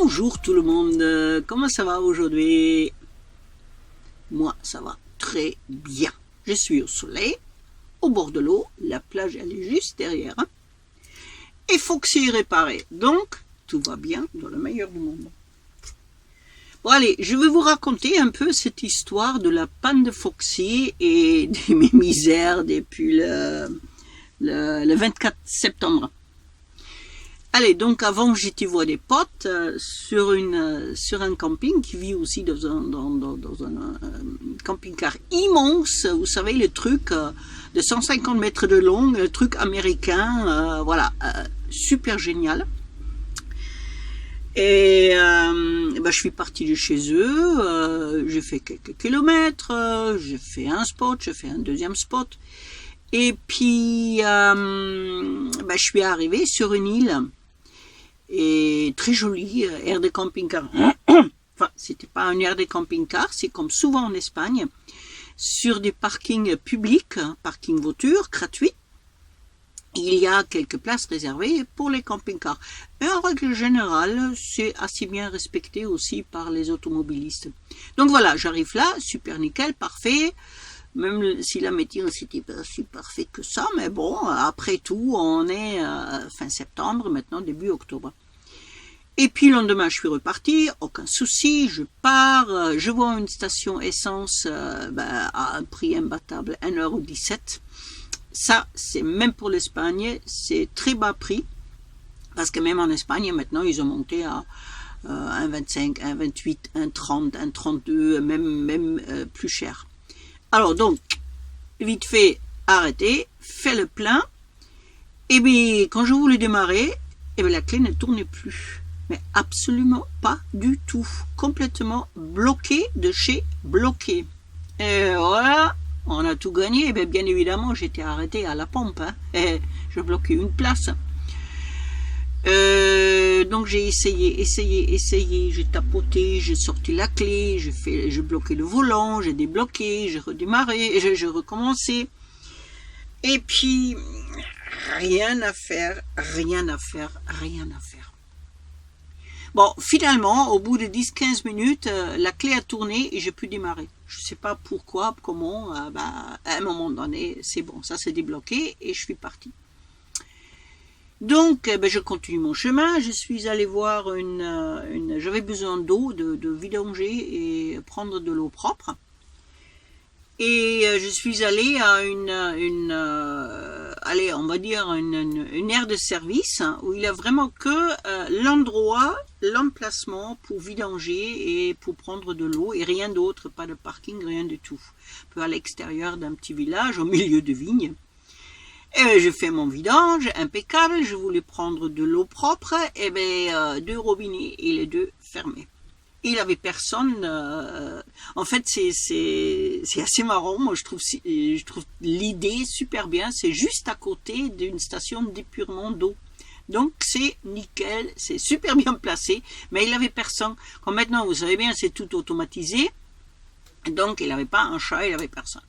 Bonjour tout le monde, comment ça va aujourd'hui? Moi ça va très bien. Je suis au soleil, au bord de l'eau, la plage elle est juste derrière. Et Foxy est réparé, donc tout va bien dans le meilleur du monde. Bon allez, je vais vous raconter un peu cette histoire de la panne de Foxy et de mes misères depuis le 24 septembre. Allez, donc avant j'étais voir des potes sur un camping qui vit aussi dans un camping-car immense, vous savez le truc de 150 mètres de long, le truc américain, voilà, super génial. Et je suis partie de chez eux, j'ai fait quelques kilomètres, j'ai fait un spot, j'ai fait un deuxième spot, et puis je suis arrivée sur une île. Et très jolie, aire de camping-car. Enfin, c'était pas un aire de camping-car, c'est comme souvent en Espagne, sur des parkings publics, parking voitures, gratuits. Il y a quelques places réservées pour les camping-cars. Mais en règle générale, c'est assez bien respecté aussi par les automobilistes. Donc voilà, j'arrive là, super nickel, parfait. Même si la météo c'était pas si parfait que ça, mais bon, après tout, on est fin septembre, maintenant début octobre. Et puis le lendemain, je suis reparti, aucun souci, je pars, je vois une station essence à un prix imbattable, 1,17 €. Ça, c'est même pour l'Espagne, c'est très bas prix, parce que même en Espagne, maintenant, ils ont monté à 1,25, 1,28, 1,30, 1,32, même plus cher. Alors donc, vite fait, arrêtez, fait le plein, et bien quand je voulais démarrer, et bien la clé ne tournait plus. Mais absolument pas du tout. Complètement bloqué de chez bloqué. Et voilà, on a tout gagné. Et bien évidemment, j'étais arrêté à la pompe. Et je bloquais une place. Donc j'ai essayé, j'ai tapoté, j'ai sorti la clé, j'ai bloqué le volant, j'ai débloqué, j'ai redémarré, j'ai recommencé. Et puis, rien à faire. Bon, finalement, au bout de 10-15 minutes, la clé a tourné et j'ai pu démarrer. Je ne sais pas pourquoi, comment, à un moment donné, c'est bon, ça s'est débloqué et je suis parti. Donc, je continue mon chemin. Je suis allé voir j'avais besoin d'eau, de vidanger et prendre de l'eau propre. Et je suis allé à une aire de service où il y a vraiment que l'emplacement pour vidanger et pour prendre de l'eau et rien d'autre, pas de parking, rien du tout. Un peu à l'extérieur d'un petit village, au milieu de vignes. Et je fais mon vidange, impeccable, je voulais prendre de l'eau propre, et deux robinets et les deux fermés. Il n'y avait personne, en fait c'est assez marrant, moi je trouve l'idée super bien, c'est juste à côté d'une station d'épurement d'eau. Donc c'est nickel, c'est super bien placé, mais il n'y avait personne. Comme maintenant vous savez bien c'est tout automatisé, donc il n'y avait pas un chat, il n'y avait personne.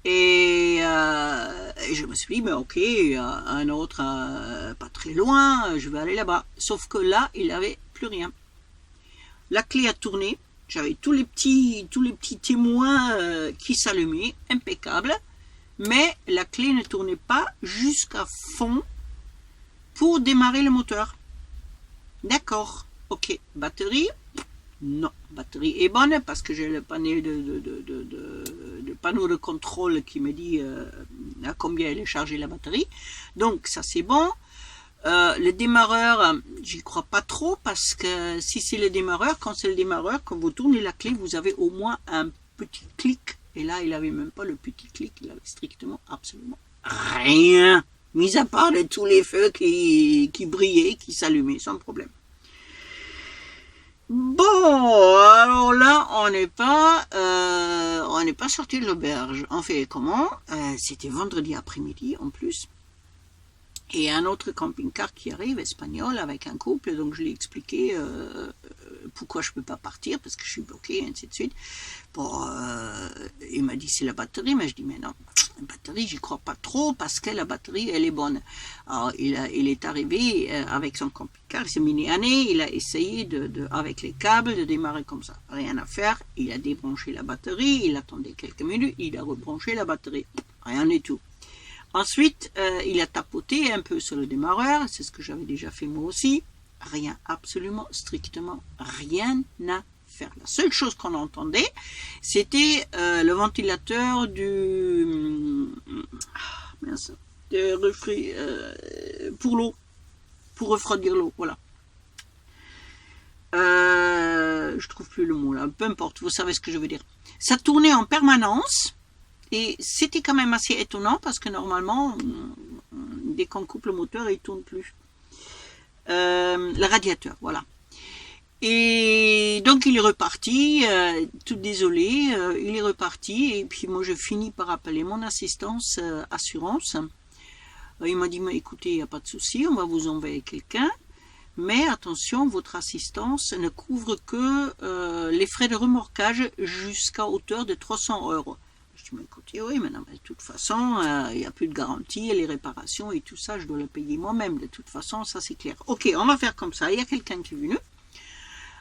Et je me suis dit, mais ok, un autre pas très loin, je vais aller là-bas. Sauf que là, il n'y avait plus rien. La clé a tourné, j'avais tous les petits témoins qui s'allumaient, impeccable, mais la clé ne tournait pas jusqu'à fond pour démarrer le moteur. D'accord, ok, batterie. Non, batterie est bonne parce que j'ai le panneau de contrôle qui me dit à combien elle est chargée la batterie. Donc ça c'est bon. Le démarreur, j'y crois pas trop parce que si c'est le démarreur, quand c'est le démarreur, quand vous tournez la clé, vous avez au moins un petit clic. Et là, il avait même pas le petit clic, il avait strictement absolument rien. Mis à part de tous les feux qui brillaient, qui s'allumaient sans problème. Bon, alors là, on n'est pas sorti de l'auberge. On fait comment? C'était vendredi après-midi en plus. Et un autre camping-car qui arrive, espagnol, avec un couple, donc je lui ai expliqué pourquoi je ne peux pas partir, parce que je suis bloqué, ainsi de suite. Bon, il m'a dit c'est la batterie, mais je dis mais non, la batterie, j'y crois pas trop, parce que la batterie, elle est bonne. Alors, il est arrivé avec son camping-car, il s'est mis à nez, il a essayé avec les câbles de démarrer comme ça. Rien à faire, il a débranché la batterie, il attendait quelques minutes, il a rebranché la batterie. Rien du tout. Ensuite, il a tapoté un peu sur le démarreur, c'est ce que j'avais déjà fait moi aussi. Rien, absolument, strictement rien à faire. La seule chose qu'on entendait, c'était le ventilateur pour l'eau, pour refroidir l'eau, voilà. Je trouve plus le mot là, peu importe, vous savez ce que je veux dire. Ça tournait en permanence. Et c'était quand même assez étonnant parce que normalement, dès qu'on coupe le moteur, il ne tourne plus. Le radiateur, voilà. Et donc il est reparti, tout désolé, il est reparti. Et puis moi je finis par appeler mon assistance assurance. Il m'a dit, mais écoutez, il n'y a pas de souci, on va vous envoyer quelqu'un. Mais attention, votre assistance ne couvre que les frais de remorquage jusqu'à hauteur de 300 €. Je dis, écoutez, oui, mais non, mais de toute façon, il n'y a plus de garantie, et les réparations et tout ça, je dois le payer moi-même. De toute façon, ça c'est clair. Ok, on va faire comme ça. Il y a quelqu'un qui est venu.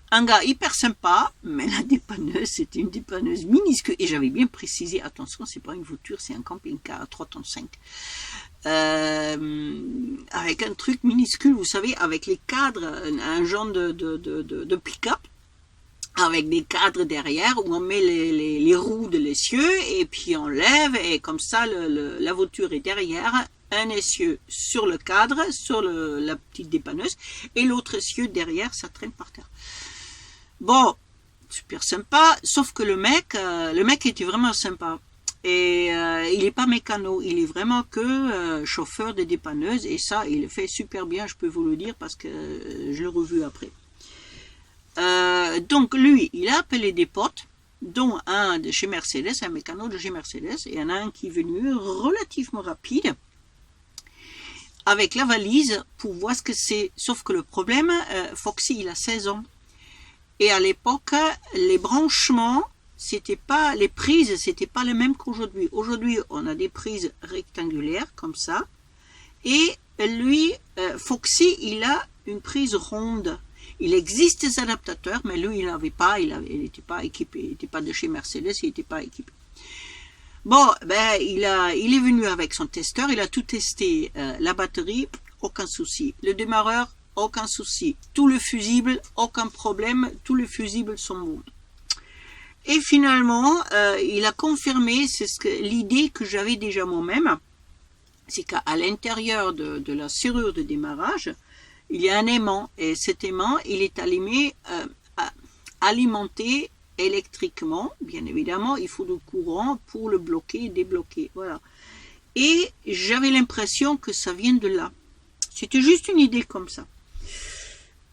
Un gars hyper sympa, mais la dépanneuse, c'était une dépanneuse minuscule. Et j'avais bien précisé, attention, c'est pas une voiture, c'est un camping-car à 3,5 tonnes. Avec un truc minuscule, vous savez, avec les cadres, un genre de pick-up, avec des cadres derrière où on met les roues de l'essieu et puis on lève et comme ça la voiture est derrière, un essieu sur le cadre, sur la petite dépanneuse et l'autre essieu derrière, ça traîne par terre. Bon, super sympa, sauf que le mec était vraiment sympa. Et il n'est pas mécano, il est vraiment que chauffeur de dépanneuse et ça, il le fait super bien, je peux vous le dire parce que je l'ai revu après. Donc lui, il a appelé des potes, dont un de chez Mercedes, un mécano de chez Mercedes, et il y en a un qui est venu relativement rapide, avec la valise, pour voir ce que c'est. Sauf que le problème, Foxy, il a 16 ans. Et à l'époque, les branchements, les prises, c'était pas les mêmes qu'aujourd'hui. Aujourd'hui, on a des prises rectangulaires, comme ça, et lui, Foxy, il a une prise ronde. Il existe des adaptateurs, mais lui, il n'avait pas, il n'était pas équipé, il n'était pas de chez Mercedes, il n'était pas équipé. Bon, ben, il est venu avec son testeur, il a tout testé, la batterie, aucun souci. Le démarreur, aucun souci. Tout le fusible, aucun problème, tous les fusibles sont bons. Et finalement, il a confirmé l'idée que j'avais déjà moi-même, c'est qu'à l'intérieur de la serrure de démarrage, il y a un aimant, et cet aimant, il est alimenté électriquement, bien évidemment, il faut du courant pour le bloquer et débloquer, voilà. Et j'avais l'impression que ça vient de là. C'était juste une idée comme ça.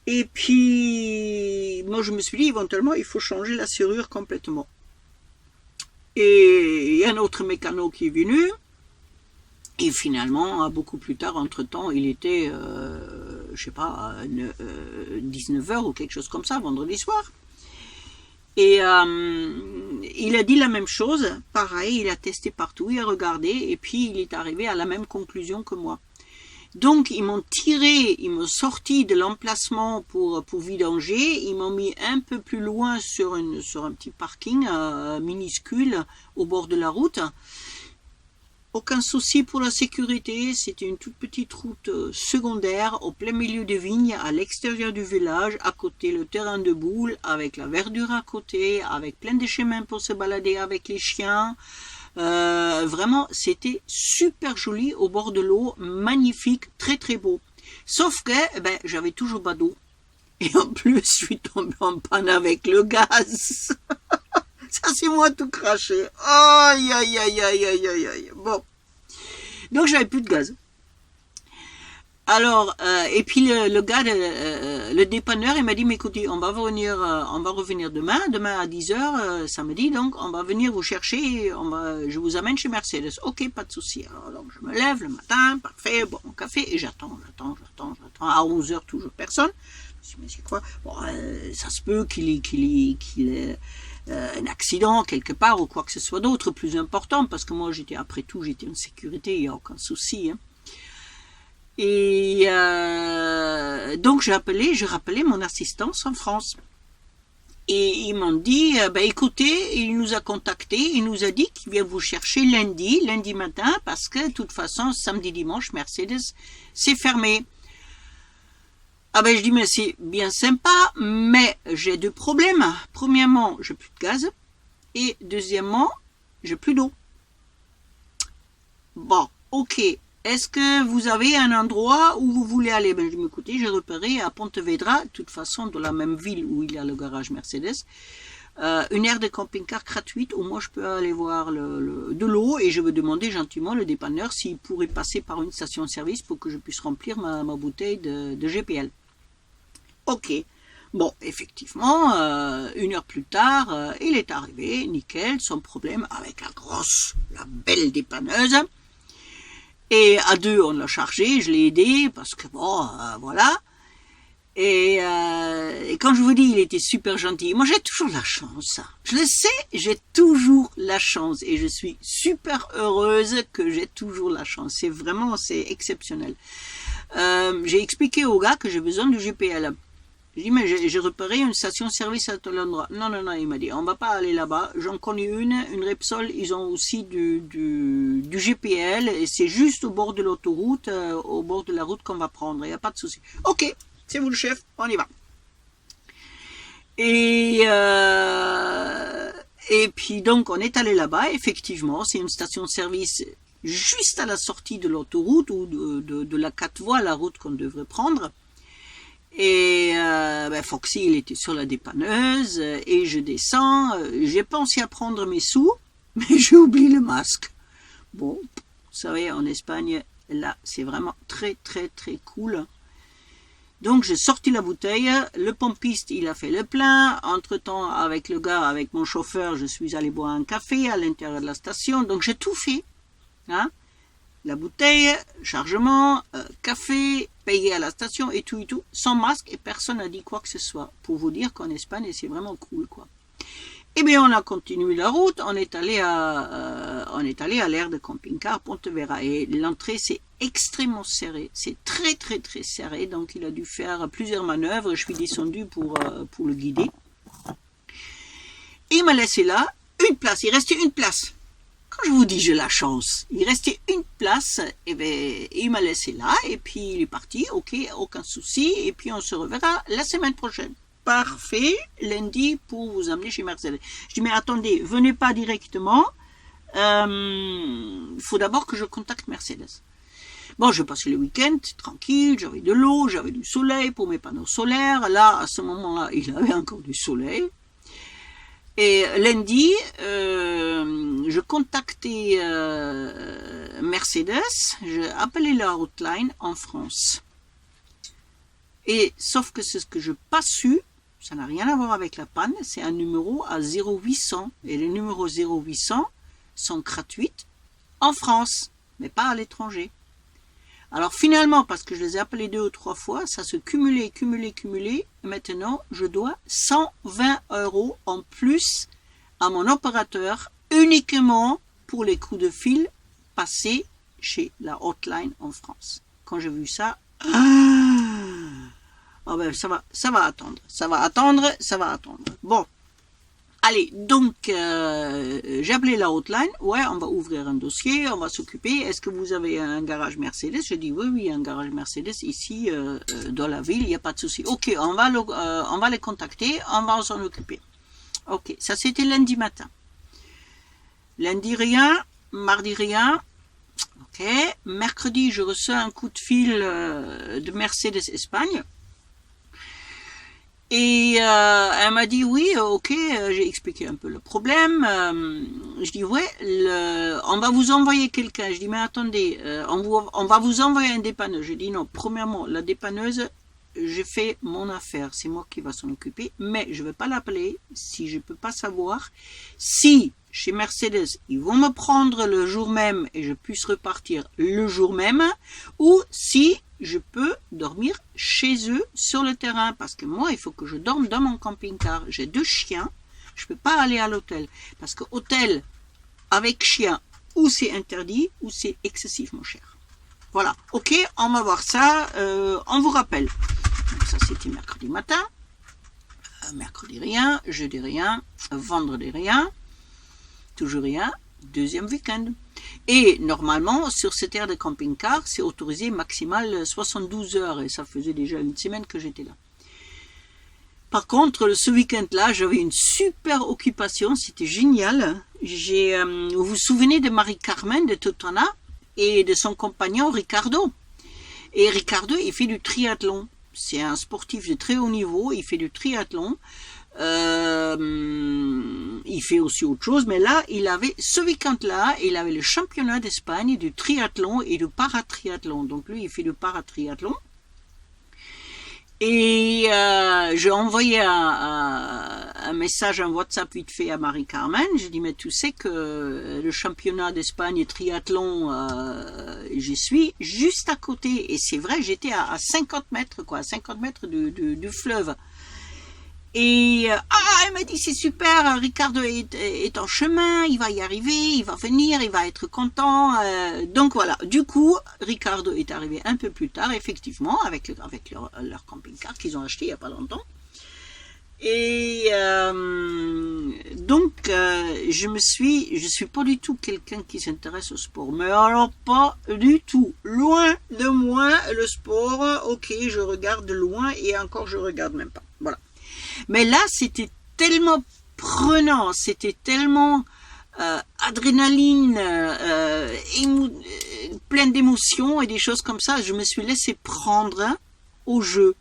Et puis, moi je me suis dit, éventuellement, il faut changer la serrure complètement. Et il y a un autre mécano qui est venu, et finalement, beaucoup plus tard, entre-temps, il était, je sais pas, 19h ou quelque chose comme ça, vendredi soir. Et il a dit la même chose, pareil, il a testé partout, il a regardé, et puis il est arrivé à la même conclusion que moi. Donc ils m'ont sorti de l'emplacement pour vidanger, ils m'ont mis un peu plus loin sur un petit parking minuscule au bord de la route. Aucun souci pour la sécurité, c'était une toute petite route secondaire au plein milieu des vignes, à l'extérieur du village, à côté le terrain de boule, avec la verdure à côté, avec plein de chemins pour se balader avec les chiens. Vraiment, c'était super joli au bord de l'eau, magnifique, très très beau. Sauf que j'avais toujours pas d'eau. Et en plus, je suis tombé en panne avec le gaz. Ça, c'est moi tout craché. Aïe, aïe, aïe, aïe, aïe, aïe, aïe. Bon. Donc, j'avais plus de gaz. Alors, et puis le gars, le dépanneur, il m'a dit, mais écoutez, on va revenir demain à 10h, samedi, donc on va venir vous chercher, je vous amène chez Mercedes. Ok, pas de souci. Alors, donc je me lève le matin, parfait, bois mon café, et j'attends. À 11h, toujours personne. Je me suis dit, mais c'est quoi? Bon, ça se peut qu'il ait un accident quelque part ou quoi que ce soit d'autre, plus important, parce que moi, après tout, j'étais en sécurité, il n'y a aucun souci, hein. Et donc je rappelais mon assistance en France. Et ils m'ont dit, écoutez, il nous a contacté, il nous a dit qu'il vient vous chercher lundi matin, parce que de toute façon, samedi, dimanche, Mercedes, c'est fermé. Ah ben je dis, mais c'est bien sympa, mais j'ai deux problèmes. Premièrement, j'ai plus de gaz, et deuxièmement, j'ai plus d'eau. Bon, ok. Est-ce que vous avez un endroit où vous voulez aller? Ben, je me écoutez, j'ai repéré à Pontevedra, de toute façon, dans la même ville où il y a le garage Mercedes, une aire de camping-car gratuite où moi je peux aller voir de l'eau et je veux demander gentiment le dépanneur s'il pourrait passer par une station-service pour que je puisse remplir ma bouteille de GPL. Ok. Bon, effectivement, 1 heure plus tard, il est arrivé, nickel, sans problème, avec la belle dépanneuse. Et à deux, on l'a chargé, je l'ai aidé, parce que bon, voilà. Et quand je vous dis, il était super gentil. Moi, j'ai toujours la chance. Je le sais, j'ai toujours la chance. Et je suis super heureuse que j'ai toujours la chance. C'est exceptionnel. J'ai expliqué au gars que j'ai besoin du GPL. J'ai dit, mais j'ai repéré une station-service à tel endroit. Non, il m'a dit, on va pas aller là-bas. J'en connais une Repsol, ils ont aussi du GPL, et c'est juste au bord de l'autoroute, au bord de la route qu'on va prendre, il n'y a pas de souci. Ok, c'est vous le chef, on y va. Et puis donc, on est allé là-bas, effectivement, c'est une station-service juste à la sortie de l'autoroute, ou de la 4 voies, la route qu'on devrait prendre. Et Foxy, il était sur la dépanneuse, et je descends, j'ai pensé à prendre mes sous, mais j'ai oublié le masque. Bon, vous savez, en Espagne, là, c'est vraiment très, très, très cool. Donc, j'ai sorti la bouteille, le pompiste, il a fait le plein. Entre-temps, avec le gars, avec mon chauffeur, je suis allé boire un café à l'intérieur de la station. Donc, j'ai tout fait, hein. La bouteille, chargement, café, payé à la station et tout, sans masque, et personne n'a dit quoi que ce soit. Pour vous dire qu'en Espagne, c'est vraiment cool, quoi. Eh bien, on a continué la route, on est allé à l'aire de camping-car Pontevedra, et l'entrée, c'est extrêmement serré, c'est très, très, très serré, donc il a dû faire plusieurs manœuvres, je suis descendu pour le guider. Et il m'a laissé là, une place, il restait une place. Quand je vous dis j'ai la chance, il restait une place, et il m'a laissé là, et puis il est parti, ok, aucun souci, et puis on se reverra la semaine prochaine. Parfait, lundi pour vous amener chez Mercedes. Je dis mais attendez, venez pas directement, il faut d'abord que je contacte Mercedes. Bon, je passais le week-end, tranquille, j'avais de l'eau, j'avais du soleil pour mes panneaux solaires, là, à ce moment-là, il avait encore du soleil. Et lundi, je contactais Mercedes, j'ai appelé la hotline en France. Et sauf que c'est ce que je n'ai pas su, ça n'a rien à voir avec la panne, c'est un numéro à 0800. Et les numéros 0800 sont gratuits en France, mais pas à l'étranger. Alors finalement, parce que je les ai appelés 2 ou 3 fois, ça se cumulait. Et maintenant, je dois 120 € en plus à mon opérateur, uniquement pour les coups de fil passés chez la hotline en France. Quand j'ai vu ça, ça va attendre. Bon. Allez, donc, j'ai appelé la hotline. Ouais, on va ouvrir un dossier, on va s'occuper. Est-ce que vous avez un garage Mercedes? Je dis oui, il y a un garage Mercedes ici, dans la ville, il n'y a pas de souci. Ok, on va les contacter, on va s'en occuper. Ok, ça c'était lundi matin. Lundi rien, mardi rien. Ok, mercredi je reçois un coup de fil de Mercedes Espagne. Et elle m'a dit oui, ok, j'ai expliqué un peu le problème. Je dis ouais, on va vous envoyer quelqu'un. Je dis mais attendez, on va vous envoyer un dépanneur. Je dis non, premièrement, la dépanneuse, j'ai fait mon affaire, c'est moi qui va s'en occuper, mais je ne vais pas l'appeler si je ne peux pas savoir si chez Mercedes, ils vont me prendre le jour même et je puisse repartir le jour même, ou si je peux dormir chez eux sur le terrain, parce que moi, il faut que je dorme dans mon camping-car. J'ai 2 chiens, je ne peux pas aller à l'hôtel, parce que hôtel avec chien, ou c'est interdit, ou c'est excessivement cher. Voilà, ok, on va voir ça, on vous rappelle. Donc ça, c'était mercredi matin, mercredi rien, jeudi rien, vendredi rien, toujours rien, deuxième week-end. Et normalement, sur cette aire de camping-car, c'est autorisé maximal 72 heures, et ça faisait déjà une semaine que j'étais là. Par contre, ce week-end-là, j'avais une super occupation, c'était génial. Vous vous souvenez de Marie-Carmen de Totana et de son compagnon Ricardo. Et Ricardo, il fait du triathlon. C'est un sportif de très haut niveau, il fait du triathlon. Il fait aussi autre chose, mais là, ce week-end-là, il avait le championnat d'Espagne du triathlon et du paratriathlon. Donc lui, il fait du paratriathlon. Et j'ai envoyé un message, un WhatsApp vite fait à Marie-Carmen. J'ai dit, mais tu sais que le championnat d'Espagne triathlon, j'y suis juste à côté. Et c'est vrai, j'étais à 50 mètres, quoi, à 50 mètres du fleuve. Et elle m'a dit c'est super, Ricardo est en chemin, il va y arriver, il va venir, il va être content. Donc voilà, du coup, Ricardo est arrivé un peu plus tard, effectivement, avec leur camping-car qu'ils ont acheté il n'y a pas longtemps. Et donc, je suis pas du tout quelqu'un qui s'intéresse au sport, mais alors pas du tout. Loin de moi, le sport, ok, je regarde de loin et encore je regarde même pas. Voilà. Mais là, c'était tellement prenant, c'était tellement adrénaline, plein d'émotions et des choses comme ça. Je me suis laissé prendre au jeu.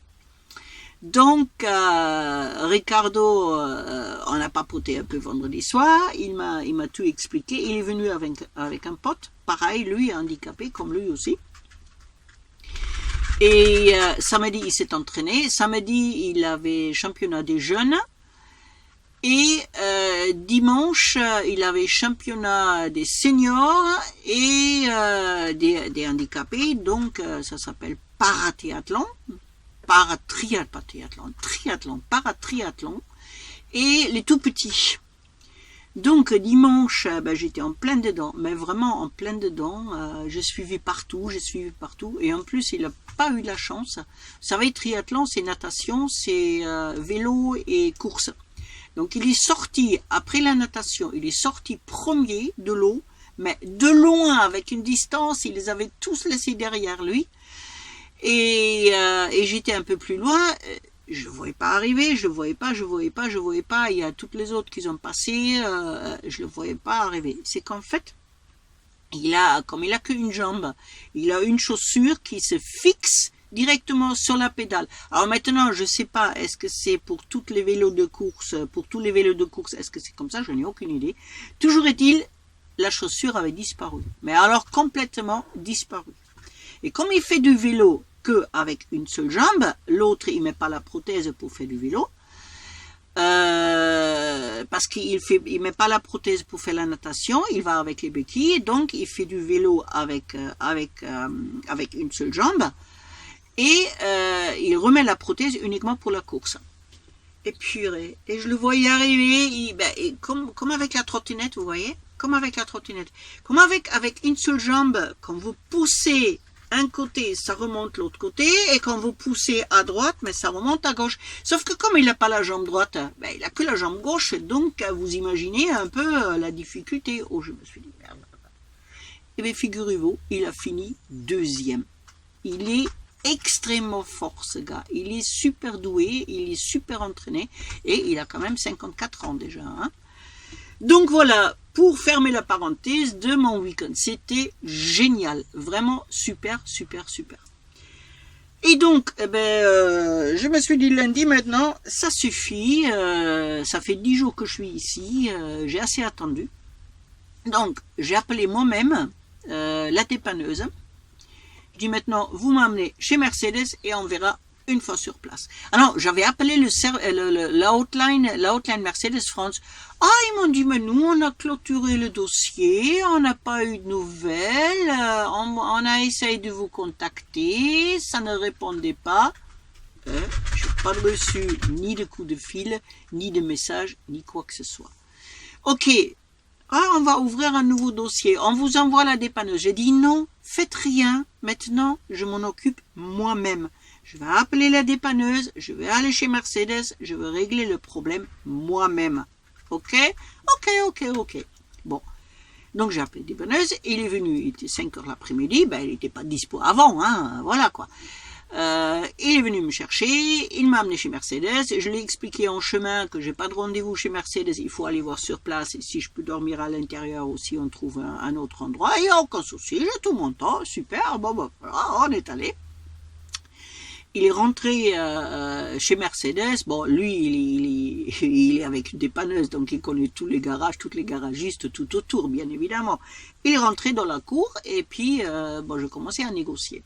Donc, Ricardo, on a papoté un peu vendredi soir, il m'a tout expliqué. Il est venu avec un pote, pareil, lui handicapé comme lui aussi. Et samedi, il s'est entraîné. Samedi, il avait championnat des jeunes. Et dimanche, il avait championnat des seniors et des handicapés. Donc, ça s'appelle paratriathlon. Paratriathlon. Et les tout petits. Donc dimanche, j'étais en plein dedans, mais vraiment en plein dedans. J'ai suivi partout. Et en plus, il n'a pas eu la chance. Vous savez, triathlon, c'est natation, c'est vélo et course. Donc il est sorti, après la natation, il est sorti premier de l'eau, mais de loin, avec une distance, il les avait tous laissés derrière lui. Et j'étais un peu plus loin. Je ne voyais pas arriver, je ne voyais pas. Il y a toutes les autres qui ont passé, je ne le voyais pas arriver. C'est qu'en fait, comme il a qu'une jambe, il a une chaussure qui se fixe directement sur la pédale. Alors maintenant, je ne sais pas, est-ce que c'est pour tous les vélos de course, est-ce que c'est comme ça? Je n'ai aucune idée. Toujours est-il, la chaussure avait disparu. Mais alors complètement disparu. Et comme il fait du vélo qu'avec une seule jambe, l'autre il met pas la prothèse pour faire du vélo, parce qu'il met pas la prothèse pour faire la natation, il va avec les béquilles, donc il fait du vélo avec une seule jambe, et il remet la prothèse uniquement pour la course. Et purée, et je le voyais arriver, comme avec la trottinette, vous voyez, comme avec une seule jambe, quand vous poussez un côté, ça remonte l'autre côté, et quand vous poussez à droite, mais ça remonte à gauche. Sauf que comme il n'a pas la jambe droite, il n'a que la jambe gauche, donc vous imaginez un peu la difficulté. Oh, je me suis dit, merde. Et bien, figurez-vous, il a fini deuxième. Il est extrêmement fort, ce gars. Il est super doué, il est super entraîné, et il a quand même 54 ans déjà, hein. Donc voilà, pour fermer la parenthèse de mon week-end, c'était génial, vraiment super. Et donc, je me suis dit lundi maintenant, ça suffit, ça fait 10 jours que je suis ici, j'ai assez attendu. Donc, j'ai appelé moi-même la dépanneuse. Je dis maintenant, vous m'emmenez chez Mercedes et on verra une fois sur place. Alors, j'avais appelé la hotline Mercedes France. Ah, ils m'ont dit, mais nous, on a clôturé le dossier, on n'a pas eu de nouvelles, on a essayé de vous contacter, ça ne répondait pas. Je n'ai pas reçu ni de coup de fil, ni de message, ni quoi que ce soit. Ok, on va ouvrir un nouveau dossier, on vous envoie la dépanneuse. J'ai dit non, faites rien, maintenant, je m'en occupe moi-même. Je vais appeler la dépanneuse, je vais aller chez Mercedes, je vais régler le problème moi-même. Ok. Bon. Donc j'ai appelé la dépanneuse, il est venu, il était 5h l'après-midi, il n'était pas dispo avant, voilà quoi. Il est venu me chercher, il m'a amené chez Mercedes, je lui ai expliqué en chemin que j'ai pas de rendez-vous chez Mercedes, il faut aller voir sur place, et si je peux dormir à l'intérieur aussi, on trouve un autre endroit, il n'y a aucun souci, j'ai tout mon temps, super, voilà, on est allé. Il est rentré chez Mercedes. Bon, lui, il est avec une dépanneuse, donc il connaît tous les garages, toutes les garagistes tout autour, bien évidemment. Il est rentré dans la cour et puis, je commençais à négocier.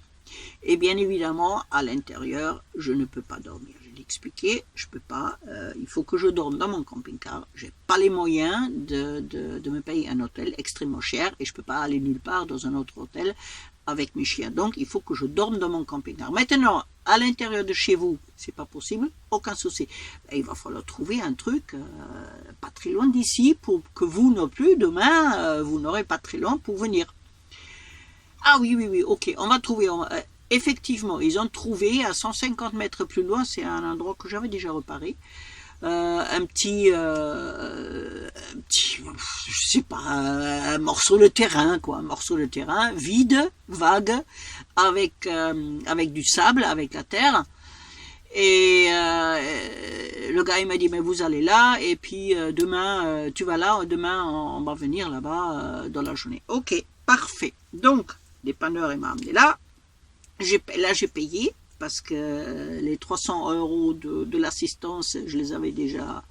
Et bien évidemment, à l'intérieur, je ne peux pas dormir. Je l'ai expliqué, je peux pas. Il faut que je dorme dans mon camping-car. J'ai pas les moyens de me payer un hôtel extrêmement cher et je peux pas aller nulle part dans un autre hôtel avec mes chiens. Donc, il faut que je dorme dans mon camping-car. Maintenant, à l'intérieur de chez vous, c'est pas possible, aucun souci. Il va falloir trouver un truc pas très loin d'ici pour que vous non plus, demain, vous n'aurez pas très loin pour venir. Ah oui, ok, on va trouver. Effectivement, ils ont trouvé à 150 mètres plus loin, c'est un endroit que j'avais déjà reparé. Un petit, je sais pas, un morceau de terrain, quoi, un morceau de terrain vide, vague, avec du sable, avec la terre. Et le gars il m'a dit mais vous allez là et puis demain tu vas là, demain on va venir là-bas dans la journée. Ok, parfait. Donc dépanneur il m'a amené là. J'ai payé. Parce que les 300 € de l'assistance, je les avais déjà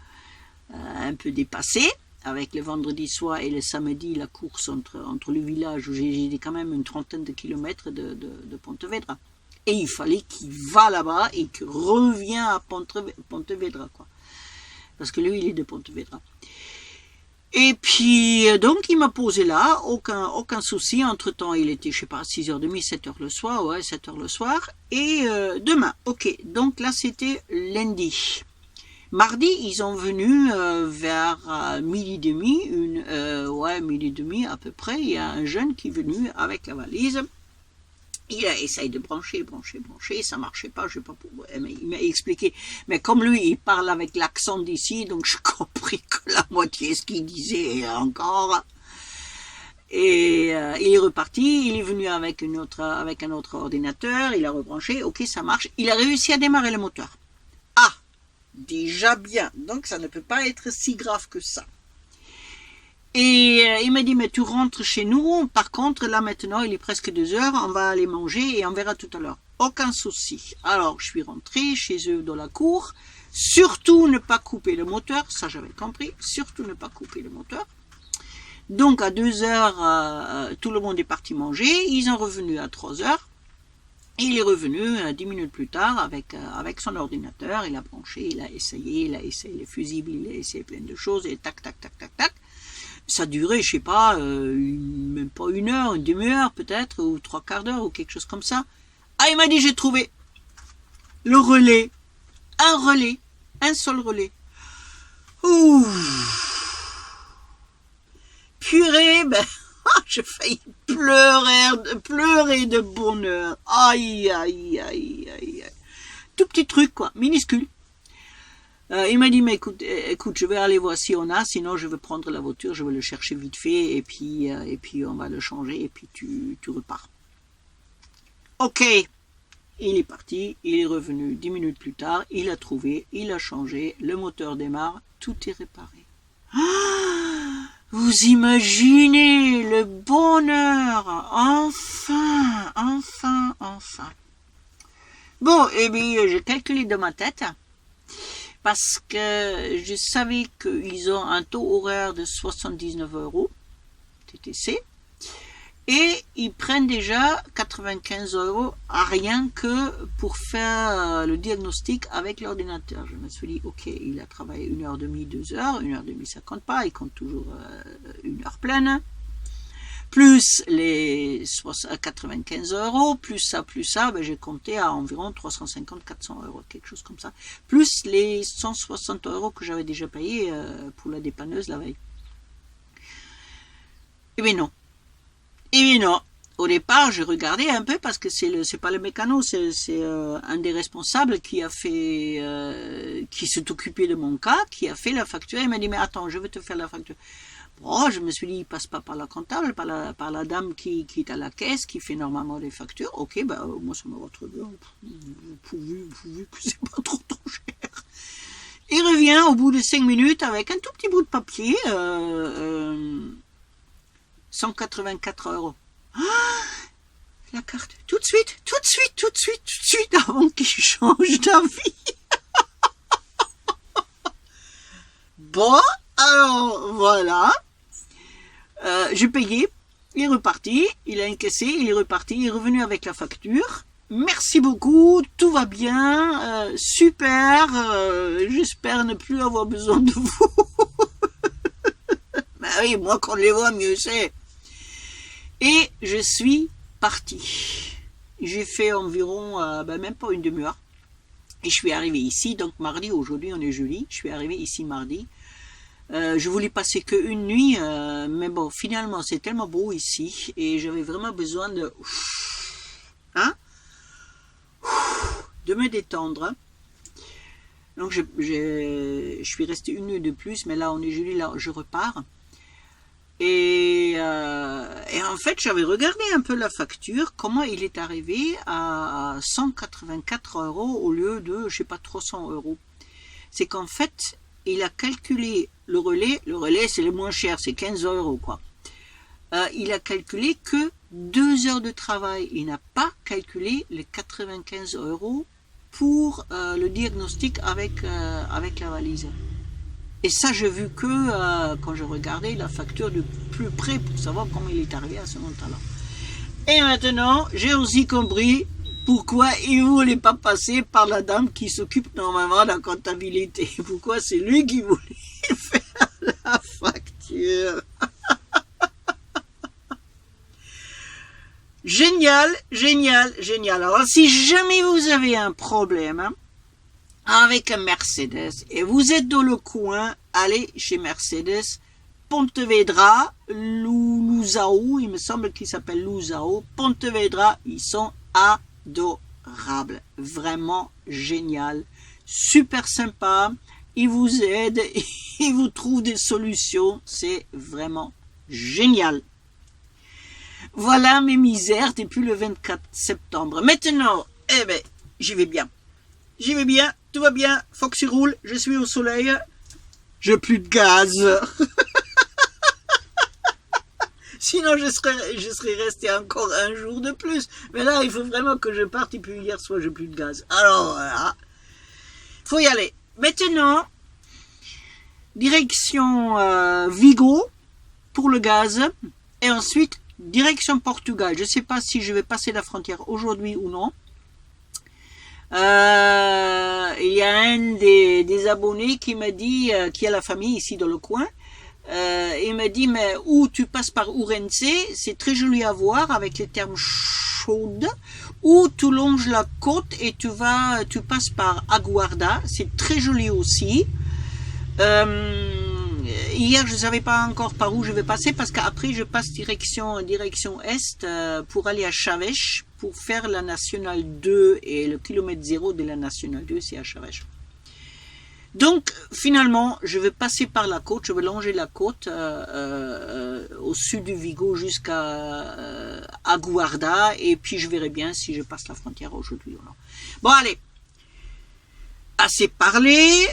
un peu dépassés. Avec le vendredi soir et le samedi, la course entre le village, où j'ai quand même une trentaine de kilomètres de Pontevedra. Et il fallait qu'il va là-bas et qu'il revienne à Pontevedra, quoi. Parce que lui, il est de Pontevedra. Et puis, donc, il m'a posé là, aucun souci. Entre-temps, il était, 6h30, 7h le soir, 7h le soir. Et demain, ok. Donc là, c'était lundi. Mardi, ils sont venus vers midi et demi, midi et demi à peu près. Il y a un jeune qui est venu avec la valise. Il a essayé de brancher, ça marchait pas, je sais pas pourquoi, mais il m'a expliqué. Mais comme lui, il parle avec l'accent d'ici, donc j'ai compris que la moitié de ce qu'il disait encore. Et il est reparti, il est venu avec un autre ordinateur, il a rebranché, ok, ça marche. Il a réussi à démarrer le moteur. Ah, déjà bien, donc ça ne peut pas être si grave que ça. Et il m'a dit, mais tu rentres chez nous, par contre, là maintenant, il est presque 2h, on va aller manger et on verra tout à l'heure. Aucun souci. Alors, je suis rentré chez eux dans la cour. Surtout ne pas couper le moteur, ça j'avais compris, surtout ne pas couper le moteur. Donc, à 2h, tout le monde est parti manger, ils sont revenus à 3h. Et il est revenu 10 minutes plus tard avec son ordinateur, il a branché, il a essayé les fusibles, il a essayé plein de choses, et tac. Ça durait, je sais pas, même pas 1 heure, une demi-heure peut-être, ou 3/4 d'heure, ou quelque chose comme ça. Ah, il m'a dit, j'ai trouvé le relais. Un seul relais. Ouh. Purée, j'ai failli pleurer de bonheur. Aïe. Tout petit truc, quoi, minuscule. Il m'a dit, mais écoute, je vais aller voir si on a, sinon je vais prendre la voiture, je vais le chercher vite fait, et puis on va le changer, et puis tu repars. Ok, il est parti, il est revenu 10 minutes plus tard, il a trouvé, il a changé, le moteur démarre, tout est réparé. Ah, vous imaginez le bonheur, enfin. Bon, et bien, j'ai calculé dans ma tête, parce que je savais qu'ils ont un taux horaire de 79 € TTC, et ils prennent déjà 95 € à rien que pour faire le diagnostic avec l'ordinateur. Je me suis dit, ok, il a travaillé 1h30, 2h, 1h30 ça compte pas, il compte toujours 1 heure pleine, plus les 95 €, plus ça, ben j'ai compté à environ 350-400 €, quelque chose comme ça, plus les 160 € que j'avais déjà payé pour la dépanneuse la veille. Eh bien non. Et bien non, au départ, j'ai regardé un peu parce que c'est pas le mécano, c'est un des responsables qui a fait, qui s'est occupé de mon cas, qui a fait la facture. Il m'a dit, mais attends, je vais te faire la facture. Bon, je me suis dit, il passe pas par la comptable, par la dame qui est à la caisse, qui fait normalement les factures. Ok, bah, moi, ça me va très bien, pourvu que c'est pas trop cher. Il revient au bout de 5 minutes avec un tout petit bout de papier, 184 €. Ah, la carte, tout de suite, avant qu'il change d'avis. Bon, alors voilà, j'ai payé, il est reparti, il a encaissé, il est reparti, il est revenu avec la facture. Merci beaucoup, tout va bien, super, j'espère ne plus avoir besoin de vous. Ben oui, moi qu'on les voit, mieux c'est. Et je suis partie. J'ai fait environ, même pas une demi-heure. Et je suis arrivé ici, donc mardi, aujourd'hui on est jeudi, je suis arrivé ici mardi. Je voulais passer qu'une nuit, mais bon, finalement c'est tellement beau ici, et j'avais vraiment besoin de me détendre. Donc je suis resté une nuit de plus, mais là on est jeudi, là je repars. Et en fait, j'avais regardé un peu la facture, comment il est arrivé à 184 € au lieu de, je sais pas, 300 €. C'est qu'en fait, il a calculé le relais c'est le moins cher, c'est 15 € quoi. Il a calculé que 2 heures de travail, il n'a pas calculé les 95 € pour le diagnostic avec la valise. Et ça, j'ai vu que quand je regardais la facture de plus près pour savoir comment il est arrivé à ce montant-là. Et maintenant, j'ai aussi compris pourquoi il ne voulait pas passer par la dame qui s'occupe normalement de la comptabilité. Pourquoi c'est lui qui voulait faire la facture. Génial. Alors, si jamais vous avez un problème avec un Mercedes et vous êtes dans le coin, allez chez Mercedes, Pontevedra, Lousao, il me semble qu'il s'appelle Lousao, Pontevedra, ils sont adorables, vraiment génial, super sympa, ils vous aident, ils vous trouvent des solutions, c'est vraiment génial. Voilà mes misères depuis le 24 septembre. Maintenant, j'y vais bien, tout va bien, Foxy roule, je suis au soleil, j'ai plus de gaz. Sinon, je serais resté encore un jour de plus. Mais là, il faut vraiment que je parte, et puis hier soir, j'ai plus de gaz. Alors, voilà. Faut y aller. Maintenant, direction Vigo pour le gaz. Et ensuite, direction Portugal. Je ne sais pas si je vais passer la frontière aujourd'hui ou non. Il y a un des abonnés qui m'a dit, qui a la famille ici dans le coin, il m'a dit, mais où tu passes par Ourense, c'est très joli à voir avec les termes chaudes, ou tu longes la côte et tu passes par Aguarda, c'est très joli aussi. Hier, je ne savais pas encore par où je vais passer parce qu'après, je passe direction est pour aller à Chaves pour faire la Nationale 2 et le kilomètre 0 de la Nationale 2, c'est à Chaves. Donc, finalement, je vais passer par la côte, je vais longer la côte au sud du Vigo jusqu'à Aguarda et puis je verrai bien si je passe la frontière aujourd'hui ou non. Bon, allez. Assez parlé,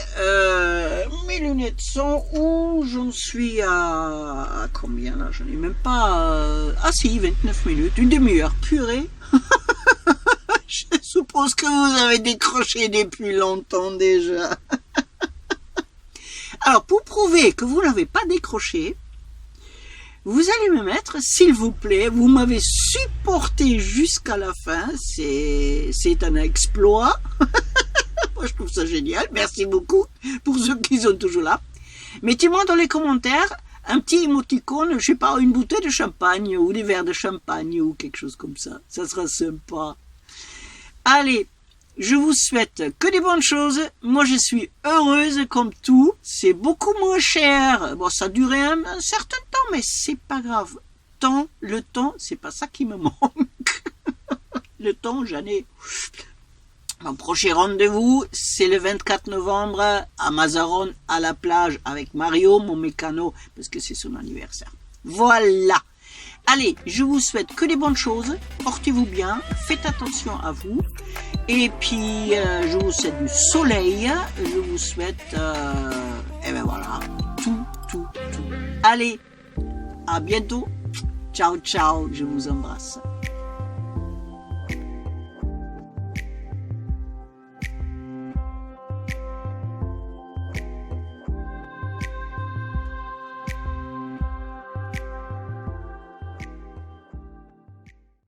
mes lunettes sont où? J'en suis à combien là? Je n'ai même pas... ah si, 29 minutes, une demi-heure, purée. Je suis suppose que vous avez décroché depuis longtemps déjà. Alors, pour prouver que vous n'avez pas décroché, vous allez me mettre, s'il vous plaît, vous m'avez supporté jusqu'à la fin, c'est un exploit. Moi, je trouve ça génial. Merci beaucoup pour ceux qui sont toujours là. Mettez-moi dans les commentaires un petit émoticône, je sais pas, une bouteille de champagne ou des verres de champagne ou quelque chose comme ça. Ça sera sympa. Allez, je vous souhaite que des bonnes choses. Moi, je suis heureuse comme tout. C'est beaucoup moins cher. Bon, ça durait un certain temps, mais c'est pas grave. Le temps, c'est pas ça qui me manque. Le temps, j'en ai. Mon prochain rendez-vous, c'est le 24 novembre à Mazaron, à la plage, avec Mario, mon mécano, parce que c'est son anniversaire. Voilà. Allez, je vous souhaite que des bonnes choses. Portez-vous bien, faites attention à vous. Et puis, je vous souhaite du soleil. Je vous souhaite, et ben voilà, tout. Allez, à bientôt. Ciao, ciao, je vous embrasse.